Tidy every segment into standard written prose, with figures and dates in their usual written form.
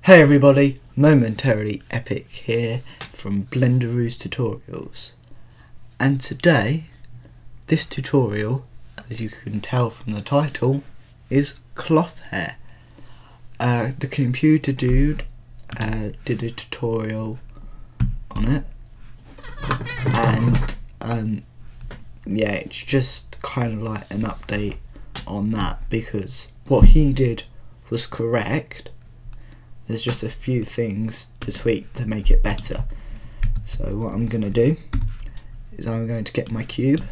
Hey everybody, Momentarily Epic here from Blenderoos Tutorials, and today this tutorial, as you can tell from the title, is cloth hair. The computer dude did a tutorial on it, and yeah, it's just kind of like an update on that, because what he did was correct. There's just a few things to tweak to make it better. So what I'm going to do is I'm going to get my cube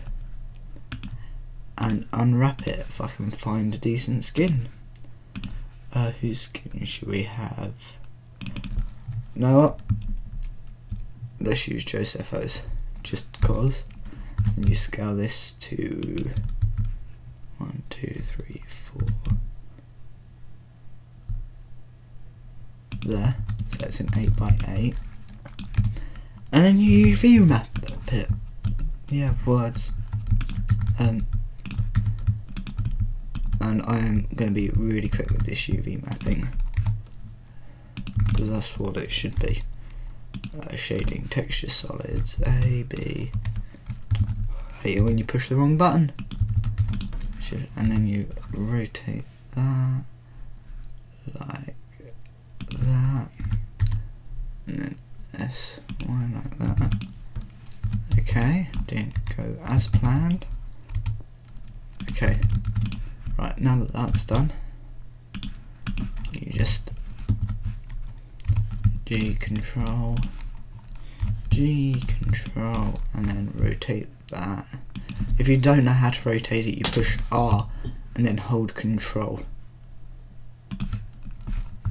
and unwrap it if I can find a decent skin. Whose skin should we have? You know what? Let's use Josepho's, just because. And you scale this to 1, 2, 3, 4. There, so it's an 8x8, and then you UV map it. You have words, and I am going to be really quick with this UV mapping because that's what it should be. Shading, texture, solids, A, B. Hate it when you push the wrong button. And then you rotate that like that, and then S1 like that. Okay, didn't go as planned. Okay, right, now that that's done, you just G control, and then rotate that. If you don't know how to rotate it, you push R and then hold control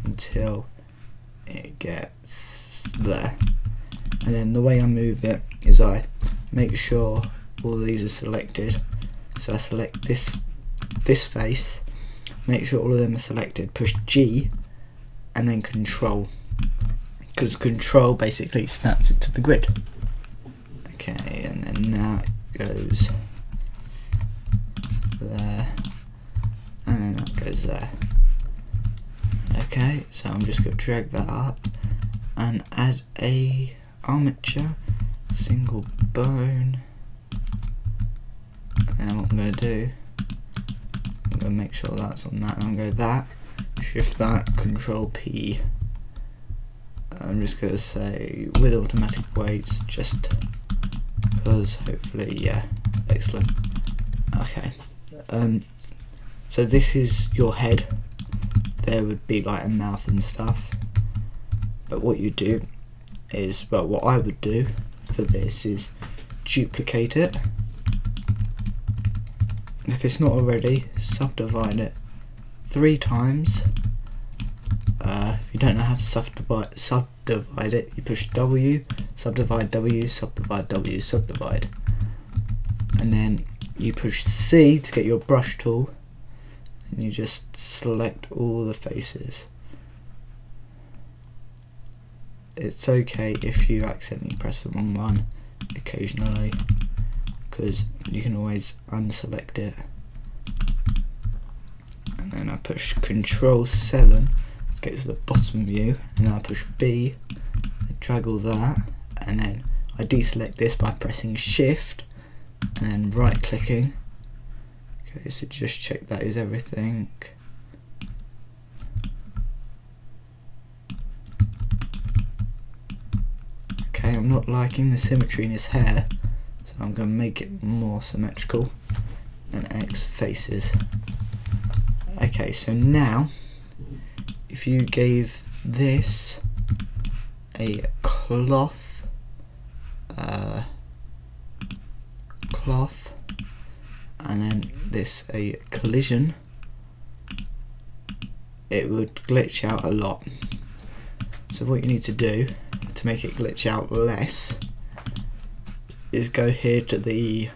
until it gets there. And then the way I move it is I make sure all these are selected. So I select this face, make sure all of them are selected, push G and then control, because control basically snaps it to the grid. Okay, and then now it goes there, and then that goes there. Okay, so I'm just going to drag that up and add a armature, single bone, and then what I'm going to do, I'm going to make sure that's on that, and I'm going to go that, shift that, control P. I'm just going to say with automatic weights, just because hopefully, yeah, excellent. Okay, so this is your head. There would be like a mouth and stuff, but what you do is, well, what I would do for this is duplicate it. If it's not already, subdivide it 3 times. If you don't know how to subdivide it, you push W, subdivide W, subdivide W, subdivide, and then you push C to get your brush tool. And you just select all the faces. It's okay if you accidentally press the wrong one occasionally, because you can always unselect it. And then I push Control 7 to get to the bottom view, and then I push B, I drag all that, and then I deselect this by pressing Shift and then right clicking. Okay, so just check that is everything. Okay, I'm not liking the symmetry in his hair, so I'm going to make it more symmetrical than X faces. Okay, so now if you gave this a cloth, and then this a collision, it would glitch out a lot. So what you need to do to make it glitch out less is go here to the,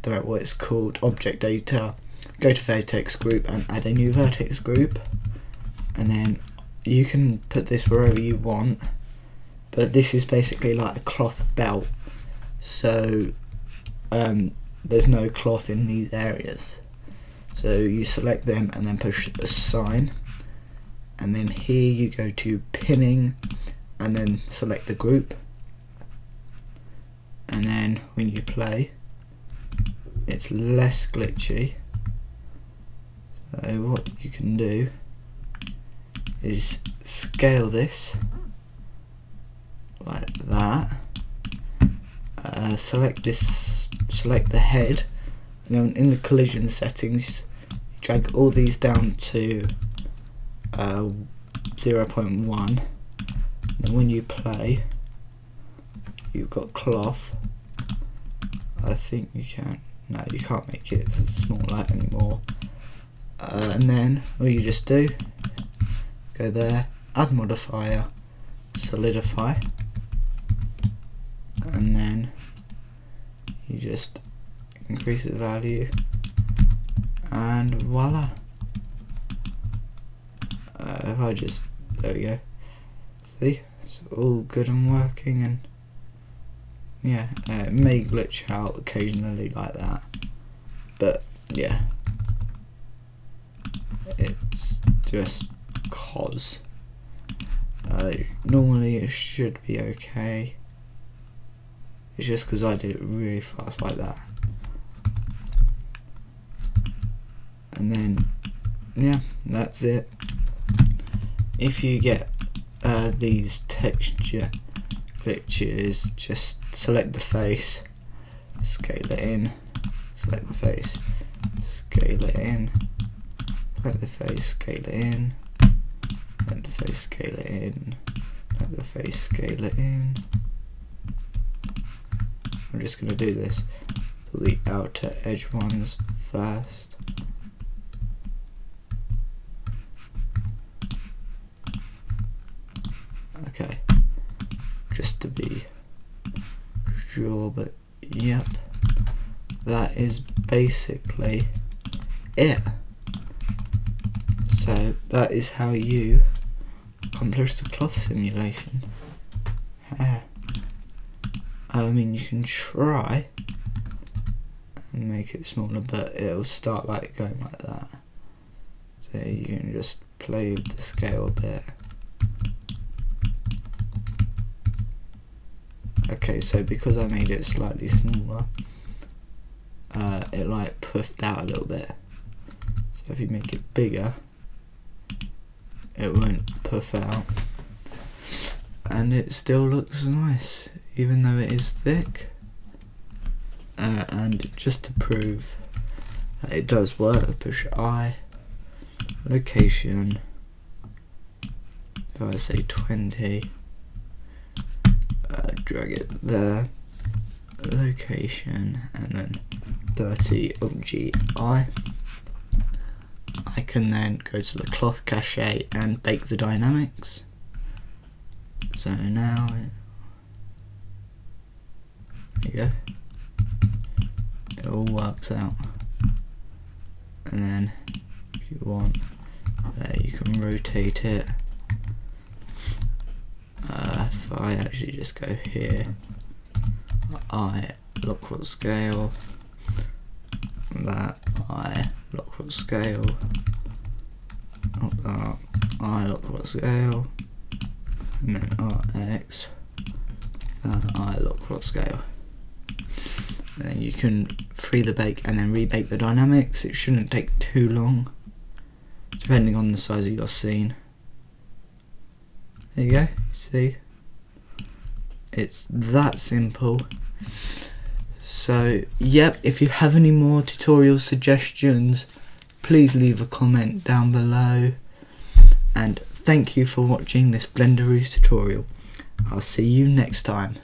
don't know what it's called, object data, go to vertex group and add a new vertex group, and then you can put this wherever you want, but this is basically like a cloth belt, so there's no cloth in these areas. So you select them and then push assign, and then here you go to pinning and then select the group, and then when you play it's less glitchy. So what you can do is scale this like that, select the head, and then in the collision settings drag all these down to 0.1, and when you play you've got cloth. I think you can, no you can't make it smaller anymore, and then all you just do, go there, add modifier, solidify, and then you just increase the value and voila. If I just, there we go, see, it's all good and working, and yeah, it may glitch out occasionally like that, but yeah, it's just cause normally it should be okay. It's just because I did it really fast like that. And then yeah, that's it. If you get these texture glitches, just select the face, scale it in, select the face, scale it in, select the face, scale it in, let the face, scale it in, let the face, scale it in. I'm just going to do this to the outer edge ones first. Okay, just to be sure, but yep, that is basically it. So that is how you accomplish the cloth simulation. I mean, you can try and make it smaller, but it'll start like going like that. So you can just play with the scale a bit. Okay, so because I made it slightly smaller, it like puffed out a little bit. So if you make it bigger, it won't puff out, and it still looks nice even though it is thick. And just to prove that it does work, push I, location, if I say 20, drag it there, location, and then 30 of GI. I can then go to the cloth cache and bake the dynamics. So now, there you go, it all works out. And then if you want, you can rotate it. If I actually just go here, I Lockwood scale, that I Lockwood scale, that I Lockwood scale, and then RX, that I Lockwood scale. And then you can free the bake and then rebake the dynamics. It shouldn't take too long, depending on the size of your scene. There you go, see? It's that simple. So, yep, if you have any more tutorial suggestions, please leave a comment down below. And thank you for watching this Blenderoos tutorial. I'll see you next time.